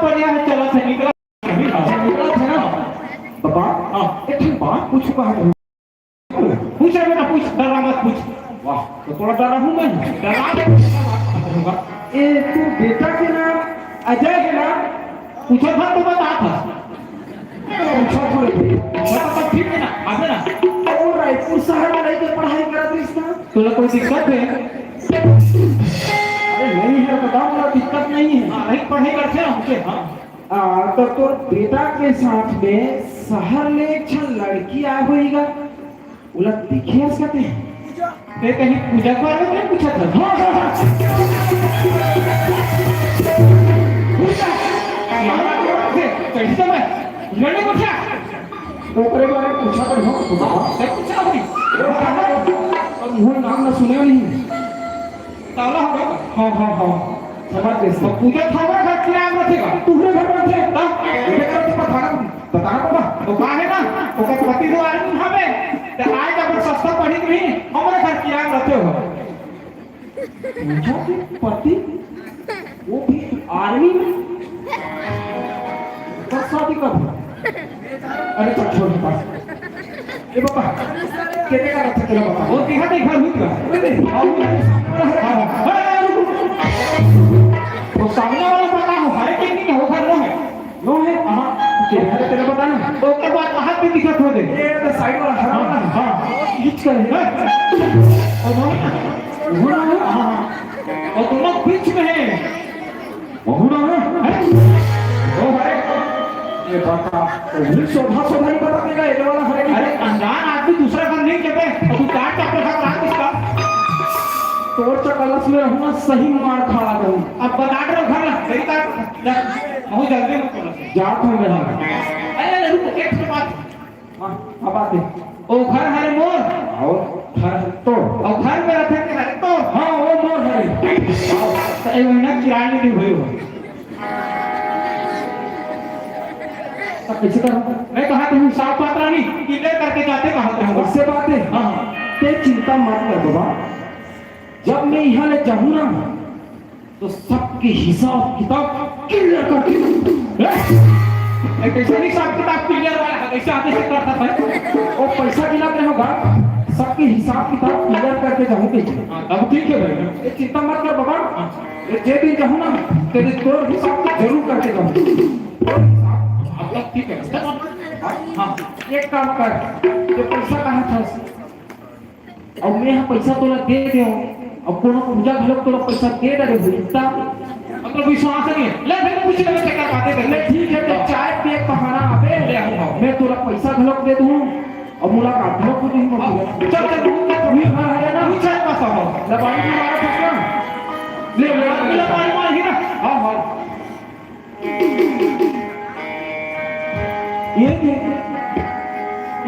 बढ़िया है, चलो से निकला निकला थे ना पापा। हाँ एक ठीक बात पूछ पा पूछ रहे बेटा, पूछ, डरा मत पूछ। वाह तो थोड़ा डरा हूँ मैं। डरा ए तू बेटा के नाम अजय है ना? पूछा था तो बता था, पूछा थोड़े थे बता ठीक है ना, आगे ना। और रायपुर शहर में रह के पढ़ाई करा थी इसका? तुझे कोई दिक्कत है? अरे नहीं है बताओ ना, दिक्कत नहीं है। नहीं पढ़ाई करते हैं हमसे। हाँ तो तोर बेटा के साथ में शहर में एक छन लड़की आ होईगा, उला दिखे आ सकते हैं? ते कहीं पूजा के बारे में पूछा था? हाँ हाँ हाँ कैसे तो मैं मैंने पूछा, ओकरे बारे में पूछा तो हाँ मैं पूछा होगी और मुँह नाम ना सुने नहीं। ताला होगा। हाँ हाँ हाँ समझ गए। तो पूजा खावा घर किराया में रखेगा, तुम्हारे घर में थे मेरे घर तो बताना पापा। तो कहा है ना ओका पति दो आदमी हमें तो आए का कुछ सस्ता पढ़ी नहीं हमारे घर किराया में रहते हो। पूछा कि पति वो भी आर्मी में कब शादी कब हुआ? अरे चल छोड़ पास ये पापा कितने का रखा तेरा पापा? वो देखा नहीं घर हुई वो सामने वाला पता हो हरे के नहीं हो घर है नो है हाँ तेरा तेरा पता ना। तो के बाद हाथ में दिक्कत हो दे ये तो साइड वाला हरा वाला हाँ खींच कर है वो ना हाँ और तुम लोग बीच में है वो ना है ओ भाई ये पता तो शोभा शोभा नहीं पता देगा ये वाला हरे। अरे अनजान आदमी दूसरा घर नहीं कहते और तू काट का प्रकार रात इसका तोड़ चकलस में रहूंगा सही मार खा गई। अब बता दो घर सही का बहुत जल्दी मत करो जात हूं मैं। अरे रुक एक बात हां अब बात है ओ घर हरे मोर और घर तो और घर में रहते के हरे तो हां वो मोर है ए महीना किराया नहीं हुई हो अब कैसे कर मैं कहा तुम साफ पात्रा नहीं किले करके जाते कहां थे उससे बात है। हां ते चिंता मत कर बाबा, जब मैं यहाँ ले जाऊँ ना तो सबके हिसाब किताब क्लियर करके कैसे नहीं सब किताब क्लियर वाला है कैसे आते से करता था और पैसा गिना के होगा सबके हिसाब किताब क्लियर करके जाऊँ के। अब ठीक है भाई ये चिंता मत कर बाबा, ये जे दिन जाऊँ ना तेरे तोर हिसाब तो जरूर करके जाऊँ। अब तक ठीक है हाँ एक काम कर, ये पैसा कहाँ था और मैं यहाँ पैसा तोला दे दे अब कोनो पूजा घलोक तोला पैसा दे दे भूलता मतलब विश्वास नहीं है ले फिर कुछ नहीं चक्कर बातें कर ले ठीक है तो चाय पिए बहाना आवे ले आओ मैं तोला पैसा घलोक दे दूँ और मुलाकात घलोक हो जाएगी। चल चल तू ही घर है ना पूछा का सब लबाई भी मारा फसला ले ले पानी मार ही ना हाँ हाँ ये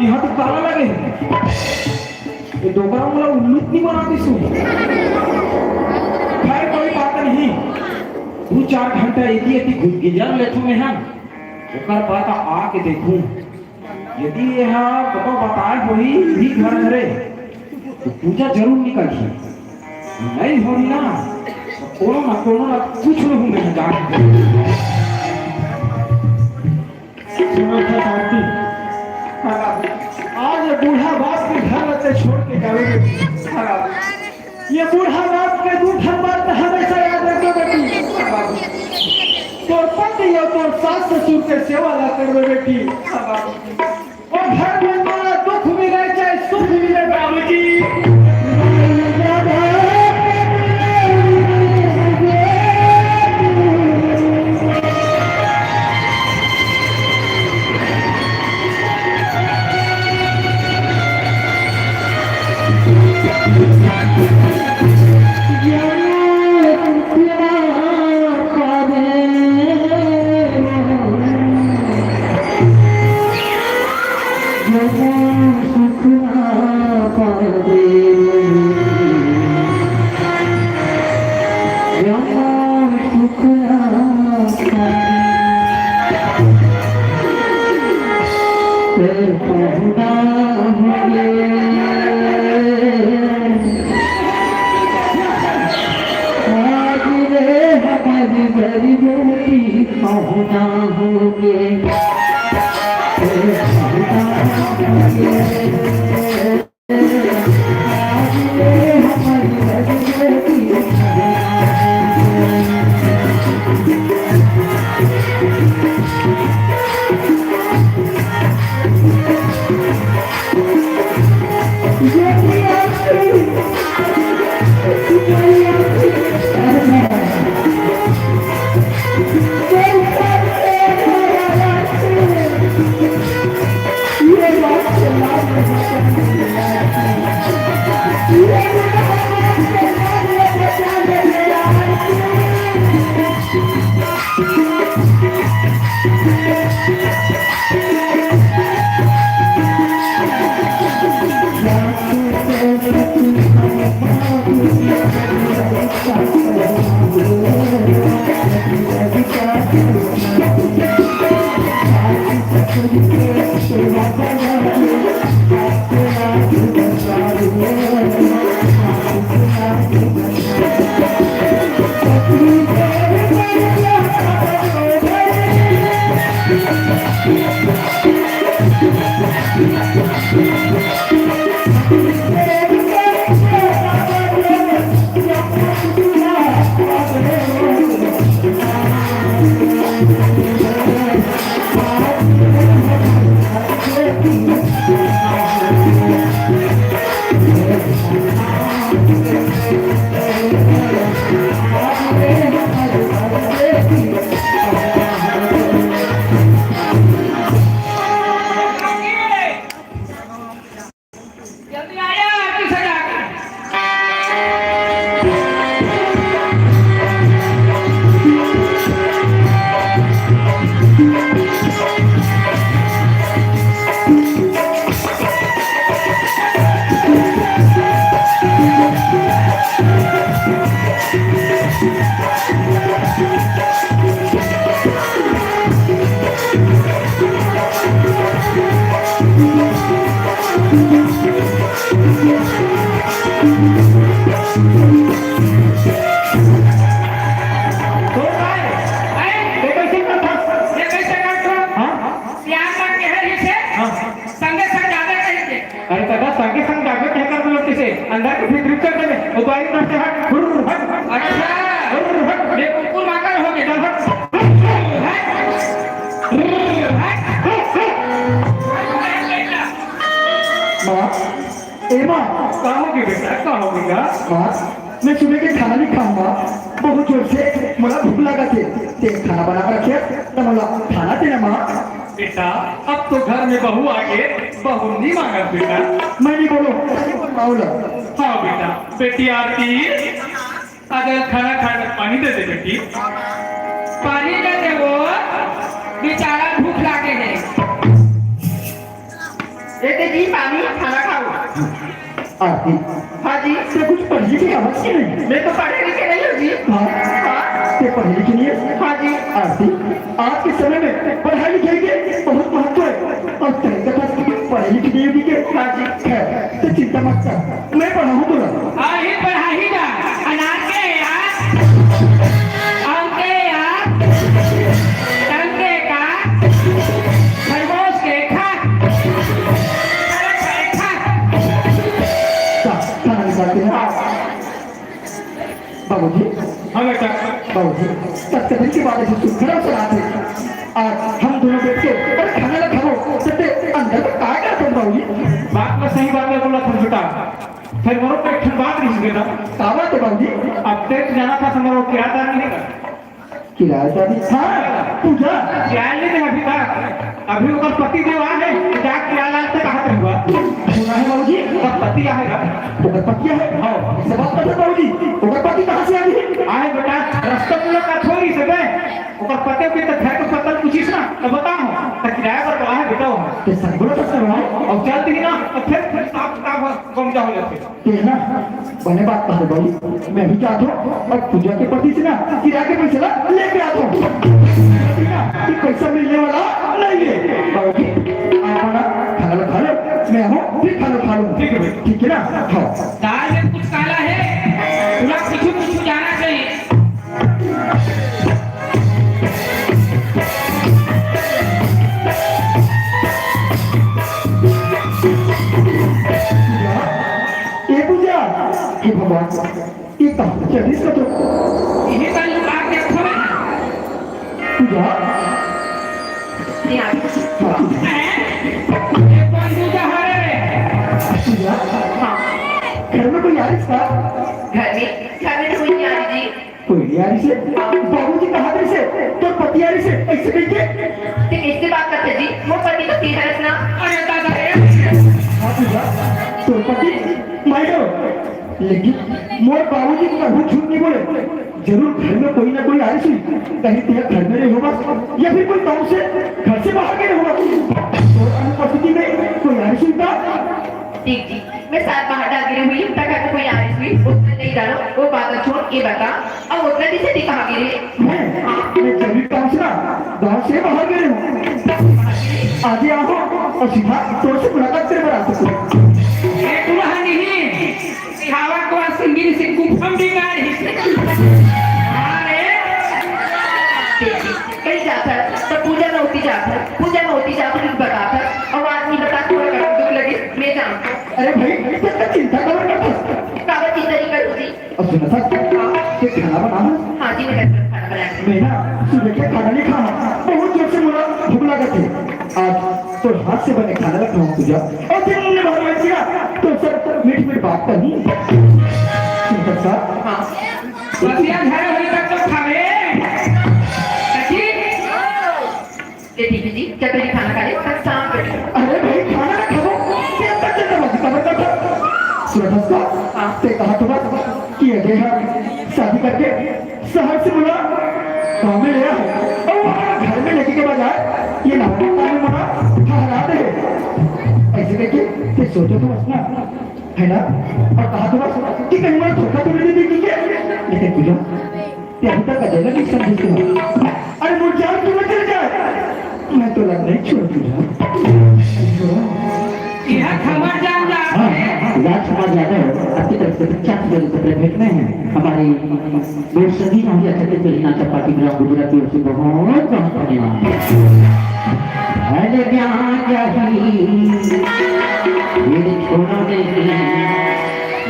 यहाँ तो ताला लगे ये डोकरा वाला उल्लू नहीं बनाती सु खैर कोई बात नहीं 2-4 घंटा एक गुजर लेठू में हम ओकर बात आके देखूं यदि यह बाबा बताए होई भी घर हरे तो पूजा जरूर निकली नहीं होनी ना तो कोनो ना कुछ नहीं मैं जाके सुनो था शांति आज ये बूढ़ा बाप के घर रहते छोड़ के जाओगे ये बूढ़ा बाप के दूध बात हमेशा याद रखो बेटी। तोर पति या तोर सास ससुर के सेवा ला करवे बेटी और घर में तोरा दुख मिले चाहे सुख मिले बाबूजी ना होगे जल्दी आया आरती सजा के। तो भाई, ये कैसे करता? ये कैसे करता? हाँ? प्यार का कहर इसे? हाँ। संगे संग जाकर कहेंगे। अरे दादा, संगे संग जाकर कहकर बोलो किसे? अंदर के भीतर कर देवे। वो बाहर करते हट, हुर हट। अच्छा, हुर हट। ये कुकुर माकर हो गए, चल हट। माँ, ए माँ, कहोगे बेटा, कहोगेगा? माँ, मैं सुबह के खाना नहीं खाऊंगा बहुत जोर से मला भूख लगा थे ते खाना बना कर रखे तो मला खाना देना माँ बेटा, अब तो घर में बहू आ गए, बहू नहीं मांगा बेटा। मैं नहीं बोलो माऊला हाँ बेटा, बेटी आरती, अगर खाना खाकर पानी दे दे बेटी। पानी दे दे वो, बेचारा भूख लागे है। देते जी पानी, खाना खाओ। आरती हाँ जी, ते कुछ पढ़ी की आवाज की नहीं मैं तो पढ़े लिखे नहीं हूँ जी। हाँ हाँ, ते पढ़ी लिखी नहीं है हाँ जी। आरती आज के समय में पढ़ाई लिखाई के बहुत महत्व है और तेरे पास पढ़ाई लिखी नहीं होगी के हाँ जी। है तो चिंता मत कर मैं पढ़ाऊँ तुला ही पढ़ाई जा, अनार के यार, आम के यार, टंके का, खरगोश के खा, खाना निकालते हैं बाबूजी हाँ बेटा। बाबूजी तब की बात है सुखरा चलाते आज हम दोनों बैठ के और खाना ना खाओ सत्य अंदर में काय करते हैं बाबूजी बात में सही बात है बोला तुम बेटा। फिर मरो पे एक बात नहीं बेटा। का बात है बाबूजी अब तक जाना था समारोह किराएदार नहीं कर किराएदारी हाँ पूजा किराया नहीं दे अभी तक। अभी उसका पति देव आ गए, क्या किराया से कहाँ से हुआ? सुना है बाबूजी उसका पति आएगा। ओकर पति है हाँ सब बात पता बाबूजी ओकर पति कहाँ से आ गई आए बेटा, रास्ता पूरा का छोड़ी से गए। ओकर पते पे तो घर को पता पूछिस ना, तो बताओ तो किराया पर तो आए बेटा वो। ते संगुलो तो सब है और चलती ही ना, तो फिर साफ साफ गमजा हो जाते। ते ना बने बात कहा बाबूजी मैं भी चाहता हूँ और पूजा के पति से ना किराए के पैसे ना लेके आता हूँ कि पैसा मिलने वाला नहीं है बाबूजी आप ना खाना खा लो मैं हूँ फिर खाना खा लूँ ठीक है भाई। ठीक है ना हाँ दाल में कुछ काला है, पूरा कुछ जाना चाहिए। जल्दी से तो यही तो लुका के रखो है पूजा ध्यान ये कौन दूजा हरे रे पूजा हाँ घर में कोई आ रही था घर में कोई नहीं आ रही जी कोई आ रही से बाबूजी कहा रही से तो पति आ रही से ऐसे कहिए तो किससे बात करते जी वो पति तो सीधा रखना अरे दादा रे हाँ पूजा तो पति माइडो लेकिन मोर बाबूजी कभी झूठ नहीं बोले जरूर घर में कोई ना कोई आ रही थी कहीं तेरा घर में नहीं होगा या फिर कोई गाँव से घर से बाहर गए होगा तो अनुपस्थिति में कोई आ रही था ठीक जी मैं साथ बाहर डाल गिरी हुई तक अगर कोई आ रही हुई उतना नहीं डालो वो बात छोड़ ये बता अब उतना दिन से कहाँ गिरे मैं जरूरी काम से ना गाँव से बाहर गए हूँ आज आओ और सीधा तोड़ से मुलाकात करे बना सकते ये दुल्हा नहीं सिहावा को सिंगिल से गुफम भी गाड़ी अरे कहीं जाता है तो पूजा में होती जाता है पूजा में होती जाता है बताता है और आदमी बता थोड़ा दुख लगे मैं जानता हूँ अरे भाई कितना चिंता करो करता कागज की तरीका होती और सुना था कि खाना बनाना हाँ जी मैं खाना बनाया मैं ना सुबह के खाना नहीं खाना बहुत जोर से मुझे भूख लगा थे आज तो हाथ से बने खाना रखा हूँ पूजा और फिर उन्होंने भगवान किया तो सर मीठ मीठ बात करनी हाँ बसिया घर होई तक तो खावे सची ठीक है जी जब मेरी खाना खा ले तब शाम को अरे भाई खाना ना खाओ क्या तक चलता बात खबर करता सुरक्षा हाँ ते कहा तो बात कि अजय शादी करके शहर से बोला गाँव में ले आओ और घर में लेके के बजाय ये नाटक में बोला हरा दे ऐसे करके ते सोचो तो बस ना है ना और कहा तो बस कि कहीं बार धोखा तो नहीं दी लेकिन पूजा ते अभी तक अजय नहीं समझती अरे मुझे जान क्यों चल जाए मैं तो लग नहीं छोड़ पूजा यह खबर जान जा राजकुमार यादव आपकी तरफ से 50 बजे से भेंटने हैं हमारी वो सभी महिला छत्तीस चलिना चपाटी ग्राम गुजरात की ओर से बहुत बहुत धन्यवाद अरे क्या ये छोड़ो नहीं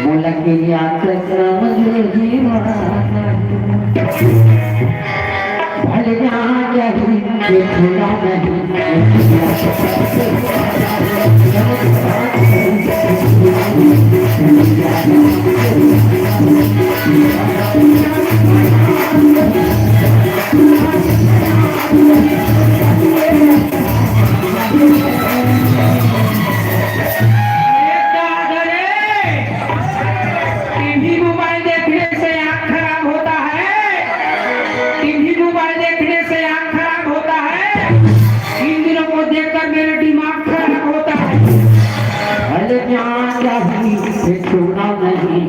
बोला कि याद समझ जीवन भले क्या ये छोड़ा टीवी मोबाइल देखने से आँख खराब होता है टीवी मोबाइल देखने से आँख खराब होता है इन दिनों को देखकर मेरा दिमाग खराब होता है अरे क्या छोड़ा नहीं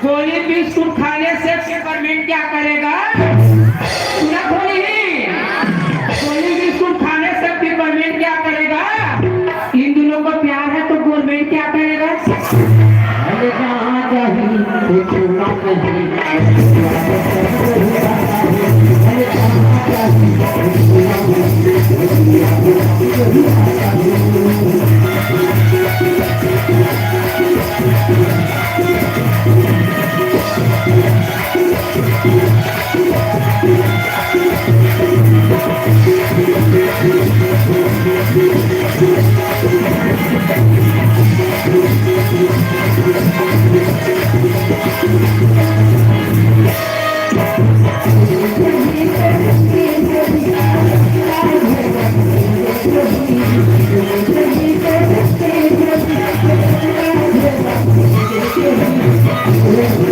गोली बिस्कुट खाने से पेपरमिंट क्या करेगा सुना गोली बिस्कुट खाने से पेपरमिंट क्या करेगा इन दोनों को प्यार है तो गवर्नमेंट क्या करेगा अरे छोड़ा नहीं Thank you.